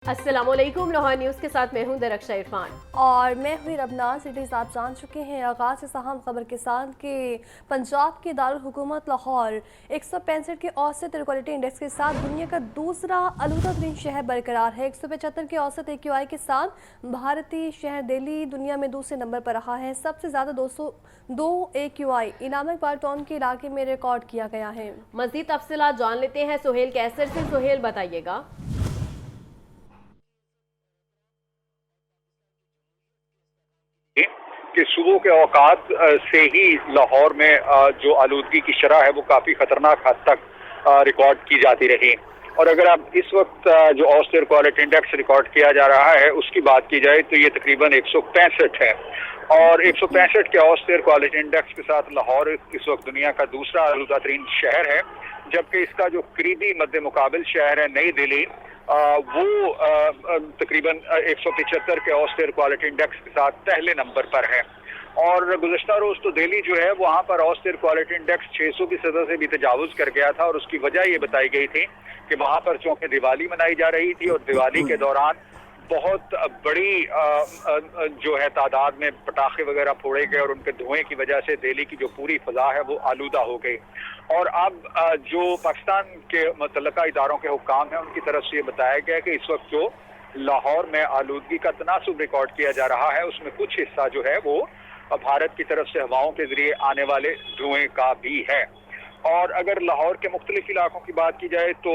السلام علیکم، لاہور نیوز کے ساتھ میں ہوں درخشہ عرفان اور میں ہوئی ربنا سٹیز۔ آپ جان چکے ہیں آغاز سے اہم خبر کے ساتھ کہ پنجاب کے دارالحکومت لاہور 165 کے اوسط ایئر کوالٹی انڈیکس کے ساتھ دنیا کا دوسرا آلودہ ترین شہر برقرار ہے۔ 175 کے اوسط AQI کے ساتھ بھارتی شہر دہلی دنیا میں دوسرے نمبر پر رہا ہے۔ سب سے زیادہ 202 AQI علامہ اقبال ٹاؤن کے علاقے میں ریکارڈ کیا گیا ہے۔ مزید تفصیلات جان لیتے ہیں سہیل کیسر سے۔ سہیل بتائیے گا۔ کہ صبح کے اوقات سے ہی لاہور میں جو آلودگی کی شرح ہے وہ کافی خطرناک حد تک ریکارڈ کی جاتی رہی، اور اگر اب اس وقت جو اوسط ایئر کوالٹی انڈیکس ریکارڈ کیا جا رہا ہے اس کی بات کی جائے تو یہ تقریباً 165 ہے، اور 165 کے اوسط ایئر کوالٹی انڈیکس کے ساتھ لاہور اس وقت دنیا کا دوسرا آلودہ ترین شہر ہے، جبکہ اس کا جو قریبی مد مقابل شہر ہے نئی دہلی وہ تقریباً 175 کے اوسط ایئر کوالٹی انڈیکس کے ساتھ پہلے نمبر پر ہے، اور گزشتہ روز تو دہلی جو ہے وہاں پر اوسط ایئر کوالٹی انڈیکس 600 کی سطح سے بھی تجاوز کر گیا تھا، اور اس کی وجہ یہ بتائی گئی تھی کہ وہاں پر چونکہ دیوالی منائی جا رہی تھی، اور دیوالی کے دوران بہت بڑی جو ہے تعداد میں پٹاخے وغیرہ پھوڑے گئے، اور ان کے دھوئیں کی وجہ سے دہلی کی جو پوری فضا ہے وہ آلودہ ہو گئی، اور اب جو پاکستان کے متعلقہ اداروں کے حکام ہیں ان کی طرف سے یہ بتایا گیا کہ اس وقت جو لاہور میں آلودگی کا تناسب ریکارڈ کیا جا رہا ہے اس میں کچھ حصہ جو ہے وہ بھارت کی طرف سے ہواؤں کے ذریعے آنے والے دھوئیں کا بھی ہے۔ اور اگر لاہور کے مختلف علاقوں کی بات کی جائے تو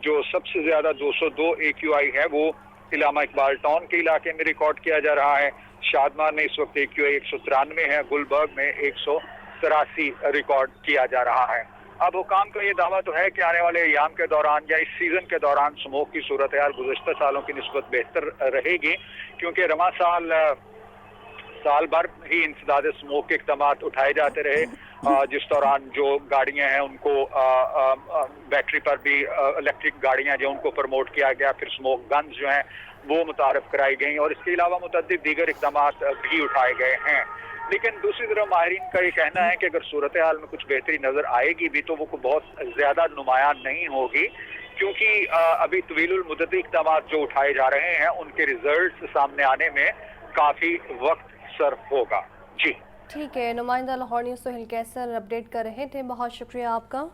جو سب سے زیادہ 202 AQI ہے وہ علامہ اقبال ٹاؤن کے علاقے میں ریکارڈ کیا جا رہا ہے، شادمار میں اس وقت AQI 193 ہے، گلبرگ میں 183 ریکارڈ کیا جا رہا ہے۔ اب حکام کا یہ دعویٰ تو ہے کہ آنے والے ایام کے دوران یا اس سیزن کے دوران سموگ کی صورتحال گزشتہ سالوں کی نسبت بہتر رہے گی، کیونکہ رواں سال بھر ہی انسداد سموگ کے اقدامات اٹھائے جاتے رہے، جس دوران جو گاڑیاں ہیں ان کو بیٹری پر بھی الیکٹرک گاڑیاں جو ان کو پروموٹ کیا گیا، پھر سموگ گنز جو ہیں وہ متعارف کرائی گئیں، اور اس کے علاوہ متعدد دیگر اقدامات بھی اٹھائے گئے ہیں۔ لیکن دوسری طرف ماہرین کا یہ کہنا ہے کہ اگر صورتحال میں کچھ بہتری نظر آئے گی بھی تو وہ بہت زیادہ نمایاں نہیں ہوگی، کیونکہ ابھی طویل المدتی اقدامات جو اٹھائے جا رہے ہیں ان کے ریزلٹس سامنے آنے میں کافی وقت صرف ہوگا۔ جی ٹھیک ہے، نمائندہ لاہور نیوز سہیل کیسر اپڈیٹ کر رہے تھے، بہت شکریہ آپ کا۔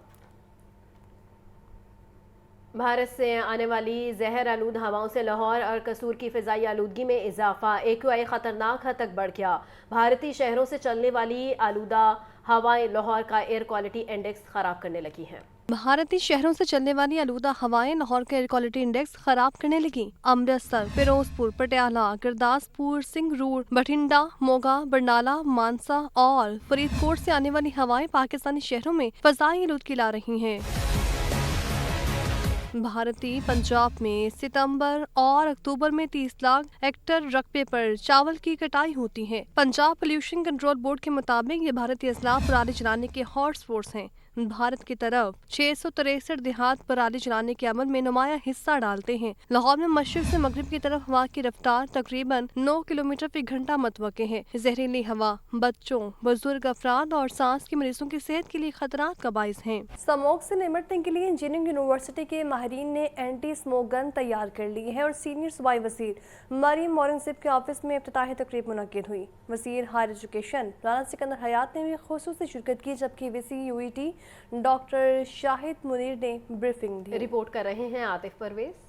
بھارت سے آنے والی زہر آلود ہواؤں سے لاہور اور قصور کی فضائی آلودگی میں اضافہ، AQI خطرناک حد تک بڑھ گیا۔ بھارتی شہروں سے چلنے والی آلودہ ہوائیں لاہور کا ایئر کوالٹی انڈیکس خراب کرنے لگی ہیں۔ بھارتی شہروں سے چلنے والی آلودہ ہوائیں لاہور کا ایئر کوالٹی انڈیکس خراب کرنے لگیں۔ امرتسر، فیروز پور، پٹیالہ، گرداسپور، سنگرور، بٹھنڈا، موگا، برنالہ، مانسا اور فرید کوٹ سے آنے والی ہوائیں پاکستانی شہروں میں فضائی آلودگی لا رہی ہیں۔ بھارتی پنجاب میں ستمبر اور اکتوبر میں 30 لاکھ ہیکٹر رقبے پر چاول کی کٹائی ہوتی ہے۔ پنجاب پولیوشن کنٹرول بورڈ کے مطابق یہ بھارتی اضلاع پرالی جلانے کے ہاٹ سپاٹس ہیں۔ بھارت کی طرف 663 دیہات پرالی جلانے کے عمل میں نمایاں حصہ ڈالتے ہیں۔ لاہور میں مشرق سے مغرب کی طرف ہوا کی رفتار تقریباً 9 کلومیٹر فی گھنٹہ متوقع ہے۔ زہریلی ہوا بچوں، بزرگ افراد اور سانس کے مریضوں کی صحت کے لیے خطرات کا باعث ہیں۔ سموگ سے نمٹنے کے لیے انجینئرنگ یونیورسٹی کے ماہرین نے اینٹی سموگ گن تیار کر لی ہے، اور سینئر صوبائی وزیر مریم اورنگزیب کے آفس میں افتتاحی تقریب منعقد ہوئی۔ وزیر ہائر ایجوکیشن رانا سکندر حیات نے بھی خصوصی شرکت کی، جبکہ وزیر UET ڈاکٹر شاہد منیر نے بریفنگ دی۔ رپورٹ کر رہے ہیں عاطف پرویز۔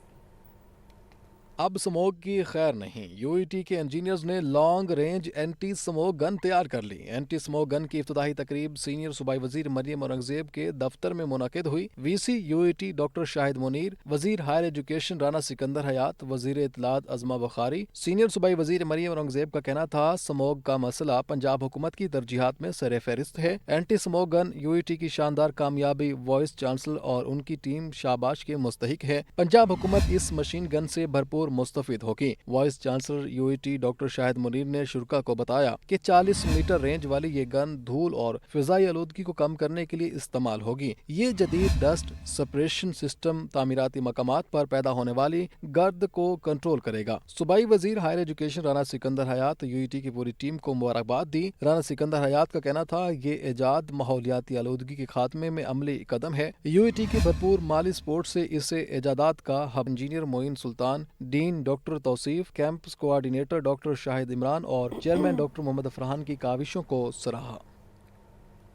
اب سموگ کی خیر نہیں، UET کے انجینئرز نے لانگ رینج اینٹی سموگ گن تیار کر لی۔ اینٹی سموگ گن کی افتتاحی تقریب سینئر صوبائی وزیر مریم اورنگزیب کے دفتر میں منعقد ہوئی۔ VC UET ڈاکٹر شاہد منیر، وزیر ہائر ایجوکیشن رانا سکندر حیات، وزیر اطلاعات عظمہ بخاری، سینئر صوبائی وزیر مریم اورنگزیب کا کہنا تھا سموگ کا مسئلہ پنجاب حکومت کی ترجیحات میں سر فہرست ہے۔ اینٹی سموگ گن UET کی شاندار کامیابی وائس چانسلر اور ان کی ٹیم شاباش کے مستحق ہے۔ پنجاب حکومت اس مشین گن سے بھرپور मुस्तफिद होगी। Vice chancellor UET doctor Shahid Munir ने शुरा को बताया कि 40 मीटर रेंज वाली ये गन धूल और फिजाई आलूदगी को कम करने के लिए इस्तेमाल होगी। ये जदीद डस्ट सप्रेशन सिस्टम तामीराती मकामात पर पैदा होने वाली गर्द को कंट्रोल करेगा। सूबाई वजीर हायर एजुकेशन राना सिकंदर हयात यूईटी की पूरी टीम को मुबारकबाद दी। राना सिकंदर हयात का कहना था ये इजाद माहौलियाती आलूदगी के खात्मे में अमली कदम है। यूईटी की भरपूर माली सपोर्ट से इसे इजादात का hub engineer Moin Sultan, dean doctor Tauseef, campus coordinator doctor Shahid Imran और चेयरमैन डॉक्टर मोहम्मद फरहान की काविशों को सराहा।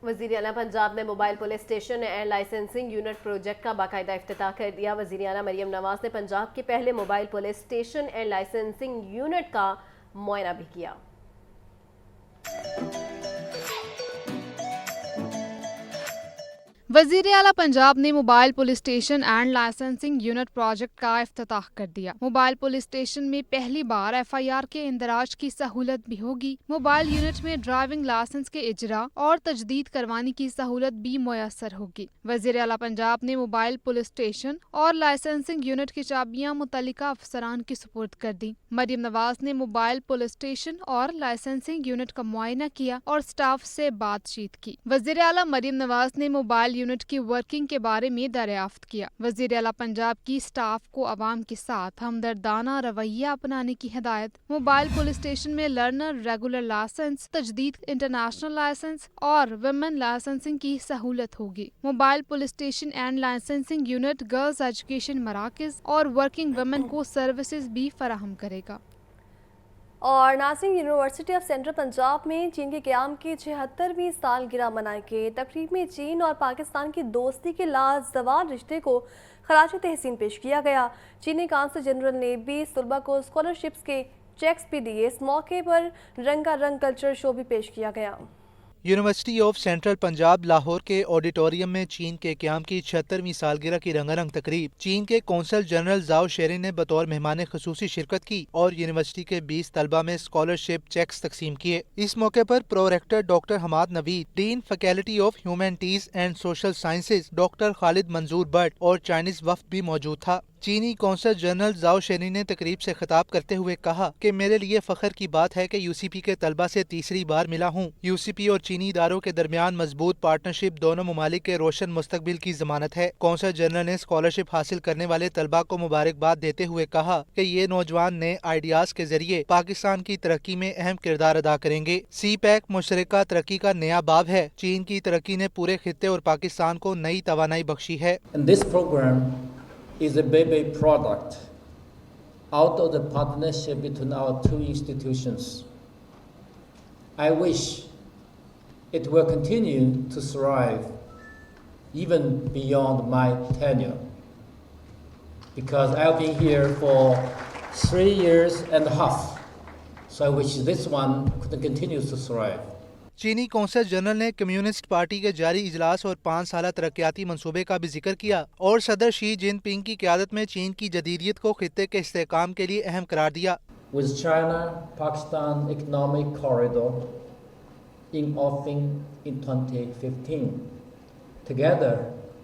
वज़ीर आला पंजाब ने mobile police station and licensing unit project का बाकायदा इफ्तिताह कर दिया। वज़ीर आला मरियम नवाज ने पंजाब के पहले mobile police station and licensing unit का मुआयना भी किया। वज़ीर आला पंजाब ने mobile police station and licensing unit project का इफ्तिताह कर दिया। मोबाइल पुलिस स्टेशन में पहली बार FIR के इंदराज की सहूलत भी होगी। मोबाइल यूनिट में ड्राइविंग लाइसेंस के इजरा और तजदीद करवाने की सहूलत भी मुयस्सर होगी। वज़ीर आला पंजाब ने मोबाइल पुलिस स्टेशन और लाइसेंसिंग यूनिट की चाबियां मुतल्लिका अफसरान की सुपुर्द कर दी। मरियम नवाज ने मोबाइल पुलिस स्टेशन और लाइसेंसिंग यूनिट का मुआयना किया और स्टाफ से बातचीत की। वज़ीर आला मरियम नवाज ने मोबाइल यूनिट की वर्किंग के बारे में दरियाफ्त किया। वज़ीर आला पंजाब की स्टाफ को अवाम के साथ हमदर्दाना रवैया अपनाने की हिदायत। मोबाइल पुलिस स्टेशन में लर्नर रेगुलर लाइसेंस, तजदीद इंटरनेशनल लाइसेंस और वुमेन लाइसेंसिंग की सहूलत होगी। Mobile police station and licensing unit girls education मराकज और वर्किंग वुमेन को सर्विसेज भी फराहम करेगा। और नाज़रीन, यूनिवर्सिटी ऑफ सेंट्रल पंजाब में चीन के क़याम की 76वीं सालगिरह मनाई गई। तकरीब में चीन और पाकिस्तान की दोस्ती के लाजवाल रिश्ते को खराज तहसीन पेश किया गया। चीनी काउंसिल जनरल ने भी तलबा को स्कॉलरशिप्स के चेक्स भी दिए। इस मौके पर रंगारंग कल्चर शो भी पेश किया गया। University of central Punjab Lahore के ऑडिटोरियम में चीन के क़याम की 76वीं सालगिरह की रंगारंग तकरीब चीन के कौंसल जनरल जाओ शेरिन ने बतौर मेहमान खसूसी शिरकत की और यूनिवर्सिटी के 20 तलबा में स्कॉलरशिप चेक्स तकसीम किए। इस मौके पर pro rector doctor Hamad Naveed, dean faculty of humanities and social sciences doctor Khalid Manzoor Bhatt और चाइनीज वफ्द भी मौजूद था। चीनी कौंसल जनरल जाओ शेरिन ने तकरीब से खिताब करते हुए कहा कि मेरे लिए फख्र की बात है कि यूसीपी के तलबा से तीसरी बार मिला हूँ। यूसीपी और चीनी इदारों के दरमियान मजबूत पार्टनरशिप दोनों ममालिक के रोशन मुस्तकबिल की जमानत है। कौंसल जनरल ने स्कॉलरशिप हासिल करने वाले तलबा को मुबारकबाद देते हुए कहा कि ये नौजवान नए आइडियाज के जरिए पाकिस्तान की तरक्की में अहम किरदार अदा करेंगे। CPEC मुशतरका तरक्की का नया बाब है। चीन की तरक्की ने पूरे खित्ते और पाकिस्तान को नई तवानाई बख्शी है। is a baby product out of the partnership between our two institutions. I wish it will continue to thrive even beyond my tenure, because I've been here for 3 years and a half, so I wish this one could continue to thrive. चीनी consul general ने communist party के जारी इजलास और 5 साला तरक्याती मंसूबे का भी जिक्र किया और सदर शी जिनपिंग की क़यादत में चीन की जदीदियत को खित्ते के इस्तेहकाम के लिए अहम करार दिया। With China-Pakistan Economic Corridor in offing in 2015, together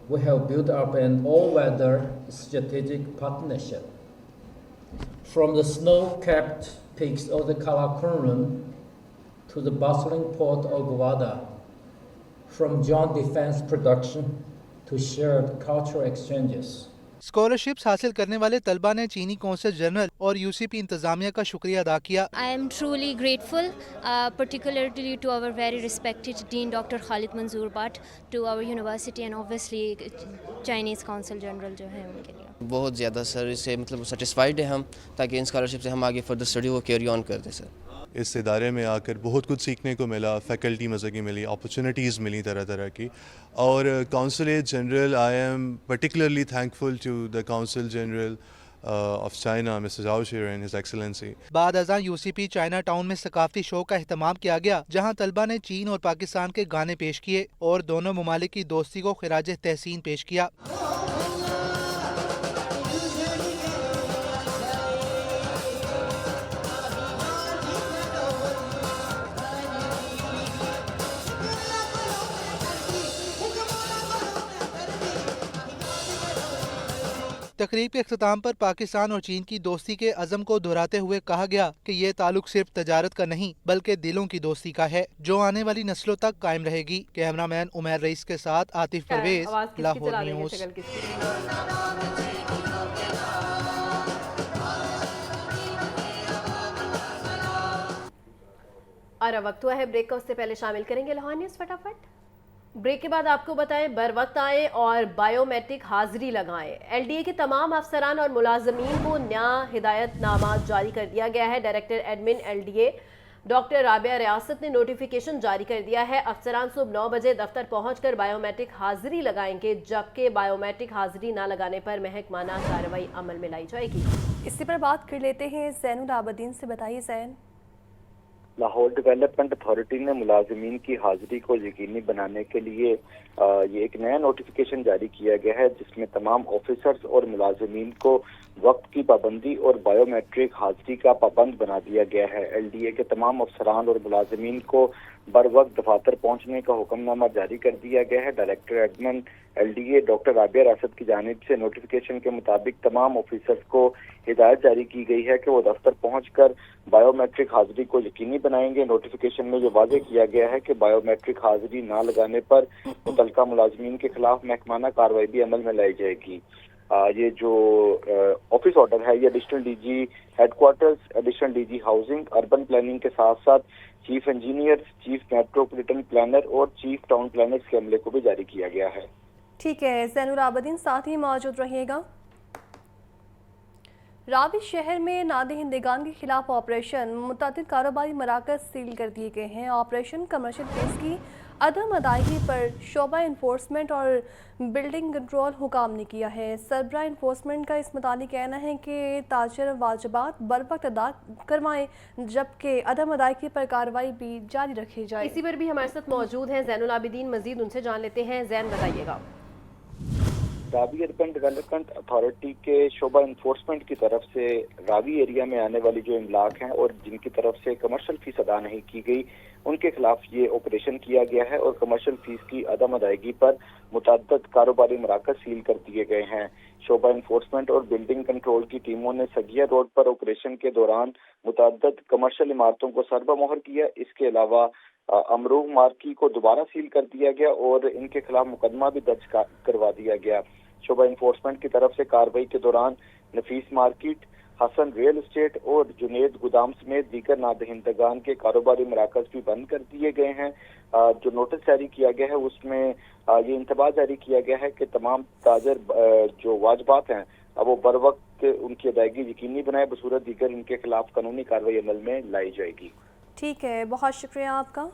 we have built up an all-weather strategic partnership. From the snow-capped peaks of the Karakoram to the bustling port of Gwadar, from joint defense production to shared cultural exchanges. Scholarships हासिल करने वाले तलबा ने चीनी consul general और UCP इंतजामिया का शुक्रिया अदा किया। I am truly grateful, particularly to our very respected Dean Dr. Khalid Manzoor Bhatt, to our university and obviously Chinese Council General जो है उनके लिए। बहुत ज़्यादा सर इससे मतलब सेटिस्फाइड है हम, ताकि इन स्कॉलरशिप से हम आगे फर्दर स्टडी को कैरी ऑन कर दें सर। इस इदारे में आकर बहुत कुछ सीखने को मिला, फैकल्टी मज़े की मिली, अपॉर्चुनिटीज़ मिली तरह तरह की। और consulate general, I am particularly thankful to the council general of China mister Zhao Sherin, his excellency. बाद अज़ां यूसीपी चाइना टाउन में सकाफती शो का अहतमाम किया गया, जहां तलबा ने चीन और पाकिस्तान के गाने पेश किए और दोनों ममालिक की दोस्ती को खिराज तहसीन पेश किया। तकरीब के अख्ताम पर पाकिस्तान और चीन की दोस्ती के अज़म को दोहराते हुए कहा गया कि ये ताल्लुक सिर्फ तजारत का नहीं बल्कि दिलों की दोस्ती का है जो आने वाली नस्लों तक कायम रहेगी। कैमरामैन उमर रईस के साथ आतिफ परवेज, लाहौर न्यूज़। और अब वक्त हुआ है ब्रेक का, उससे पहले शामिल करेंगे लाहौर न्यूज़ फटाफट। ब्रेक के बाद आपको बताएं, बर वक्त आएँ और बायोमेट्रिक हाजिरी लगाएं। एलडीए के तमाम अफसरान और मुलाजमीन को नया हिदायतनामा जारी कर दिया गया है। Director admin LDA doctor Rabia रियासत ने नोटिफिकेशन जारी कर दिया है। अफसरान सुबह 9 बजे दफ्तर पहुंचकर बायोमेट्रिक हाजिरी लगाएंगे, जबकि बायोमेट्रिक हाजिरी न लगाने पर महकमाना कार्रवाई अमल में लाई जाएगी। इसी पर बात कर लेते हैं ज़ैनुल आबदीन से। बताइए ज़ैन। लाहौर डेवलपमेंट अथॉरिटी ने मुलाजमीन की हाजिरी को यकीनी बनाने के लिए ये एक नया नोटिफिकेशन जारी किया गया है, जिसमें तमाम ऑफिसर्स और मुलाजमीन को वक्त की पाबंदी और बायोमेट्रिक हाजिरी का पाबंद बना दिया गया है। एलडीए के तमाम अफसरान और मुलाजमीन को बर वक्त दफातर पहुंचने का हुक्मनामा जारी कर दिया गया है। Director admin LDA doctor Rabia रियासत की जानिब से नोटिफिकेशन के मुताबिक तमाम ऑफिसर्स को हिदायत जारी की गई है कि वो दफ्तर पहुंचकर बायोमेट्रिक हाजिरी को यकीनी बनाएंगे। नोटिफिकेशन में ये वाज़ेह किया गया है कि बायोमेट्रिक हाजिरी ना लगाने पर मुतल्लिका मुलाजमीन के खिलाफ महकमाना कार्रवाई भी अमल में लाई जाएगी। ये जो ऑफिस ऑर्डर है ये additional DG headquarters, additional DG housing, urban planning के साथ साथ chief engineer, chief metropolitan planner और चीफ टाउन प्लानर्स के अमले को भी जारी किया गया है। ठीक है ज़ैनुल आबदीन, साथ ही मौजूद रहिएगा। रावी शहर में नादहिंदगान के खिलाफ ऑपरेशन, मुतअद्दिद कारोबारी मराकज़ सील कर दिए गए हैं। ऑपरेशन कमर्शियल फीस की अदम अदायगी पर शोबा इन्फोर्समेंट और बिल्डिंग कंट्रोल हुकाम ने किया है। सरबरा इन्फोर्समेंट का इस मुताबिक कहना है कि ताजर वाजिबात बर वक्त अदा करवाएं, जबकि अदम अदायगी पर कार्रवाई भी जारी रखी जाए। इसी पर भी हमारे साथ मौजूद हैं ज़ैनुल आबिदीन, मजीद उनसे जान लेते हैं। ज़ैन बताइएगा। रावी अर्बन डेवलपमेंट अथॉरिटी के शोबा इन्फोर्समेंट की तरफ से रावी एरिया में आने वाली जो इमलाक हैं और जिनकी तरफ से कमर्शियल फीस अदा नहीं की गई, उनके खिलाफ ये ऑपरेशन किया गया है और कमर्शियल फीस की अदम अदायगी पर मुतअद्दिद कारोबारी मराकज़ सील कर दिए गए हैं। शोबा इन्फोर्समेंट और बिल्डिंग कंट्रोल की टीमों ने सगिया रोड पर ऑपरेशन के दौरान मुतअद्दिद कमर्शियल इमारतों को सरबा मोहर किया। इसके अलावा अमरूह मार्की को दोबारा सील कर दिया गया और इनके खिलाफ मुकदमा भी दर्ज करवा दिया गया। शोबा इन्फोर्समेंट की तरफ से कार्रवाई के दौरान नफीस मार्केट, हसन रियल एस्टेट और जुनेद गोदाम समेत दीगर नादहिंदगान के कारोबारी मराकज़ भी बंद कर दिए गए हैं। जो नोटिस जारी किया गया है उसमें ये इंतबाह जारी किया गया है कि तमाम ताजर जो वाजबात हैं अब वो बर वक्त उनकी अदायगी यकीनी बनाए, बसूरत दीगर इनके खिलाफ कानूनी कार्रवाई अमल में लाई जाएगी। ठीक है, बहुत शुक्रिया आपका।